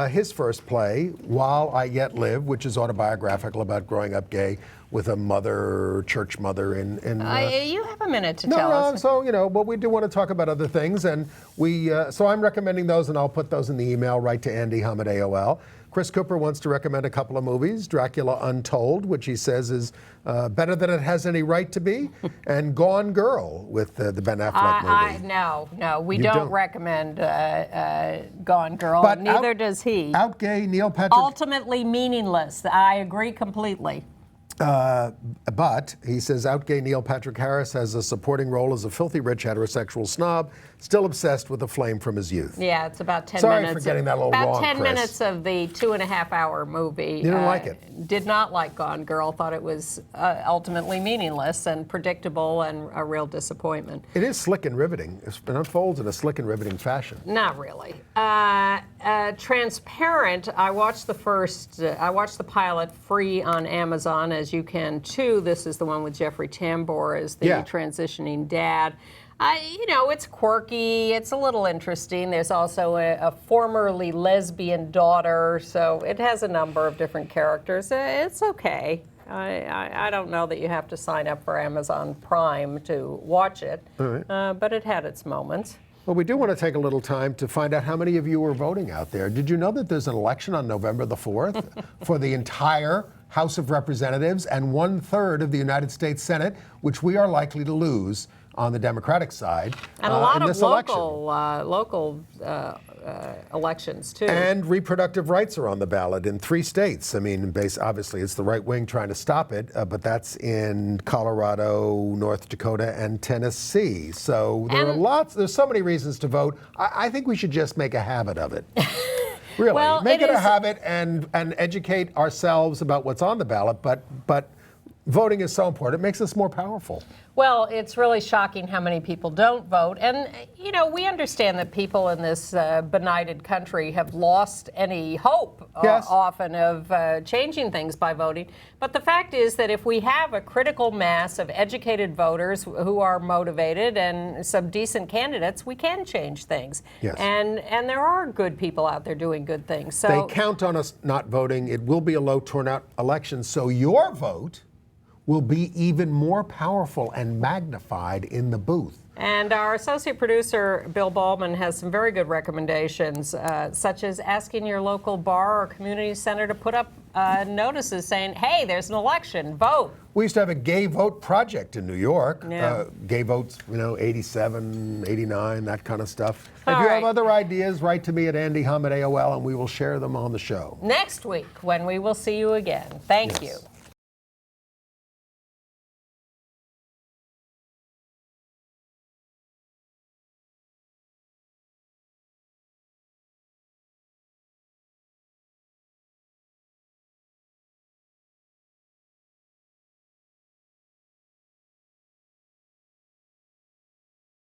S2: His first play, While I Yet Live, which is autobiographical about growing up gay with a mother, church mother in
S3: you have a minute to tell us.
S2: So, but we do want to talk about other things, and so I'm recommending those, and I'll put those in the email right to Andy Hum at AOL. Chris Cooper wants to recommend a couple of movies, Dracula Untold, which he says is better than it has any right to be, and Gone Girl with the Ben Affleck movie.
S3: No, we don't recommend Gone Girl,
S2: But
S3: neither does he.
S2: Out gay Neil Patrick.
S3: Ultimately meaningless. I agree completely.
S2: But he says out gay Neil Patrick Harris has a supporting role as a filthy rich heterosexual snob, still obsessed with a flame from his youth.
S3: Yeah, it's about 10
S2: Sorry
S3: minutes.
S2: for getting that a little
S3: about
S2: wrong,
S3: 10
S2: Chris.
S3: minutes of the 2.5-hour movie.
S2: You didn't like it?
S3: Did not like Gone Girl. Thought it was ultimately meaningless and predictable and a real disappointment.
S2: It is slick and riveting. It unfolds in a slick and riveting fashion.
S3: Not really. Transparent. I watched the pilot free on Amazon, as you can too. This is the one with Jeffrey Tambor as the transitioning dad. It's quirky. It's a little interesting. There's also a formerly lesbian daughter, so it has a number of different characters. It's okay. I don't know that you have to sign up for Amazon Prime to watch it, but it had its moments.
S2: Well, we do want to take a little time to find out how many of you are voting out there. Did you know that there's an election on November the 4th for the entire House of Representatives and 1/3 of the United States Senate, which we are likely to lose on the Democratic side
S3: and a lot
S2: in
S3: of
S2: this
S3: local elections, too.
S2: And reproductive rights are on the ballot in 3 states. I mean, obviously it's the right wing trying to stop it, but that's in Colorado, North Dakota, and Tennessee. So there's so many reasons to vote. I think we should just make a habit of it. Really,
S3: well,
S2: make it a habit and educate ourselves about what's on the ballot, but voting is so important. It makes us more powerful.
S3: Well, it's really shocking how many people don't vote. And, we understand that people in this benighted country have lost any hope often of changing things by voting. But the fact is that if we have a critical mass of educated voters who are motivated and some decent candidates, we can change things.
S2: Yes.
S3: And there are good people out there doing good things. So
S2: they count on us not voting. It will be a low turnout election, so your vote will be even more powerful and magnified in the booth.
S3: And our associate producer, Bill Ballman, has some very good recommendations, such as asking your local bar or community center to put up notices saying, hey, there's an election, vote.
S2: We used to have a gay vote project in New York.
S3: Yeah.
S2: Gay votes, 87, 89, that kind of stuff. If
S3: All
S2: you
S3: right.
S2: have other ideas, write to me at Andy Hum at AOL, and we will share them on the show.
S3: Next week, when we will see you again. Thank you.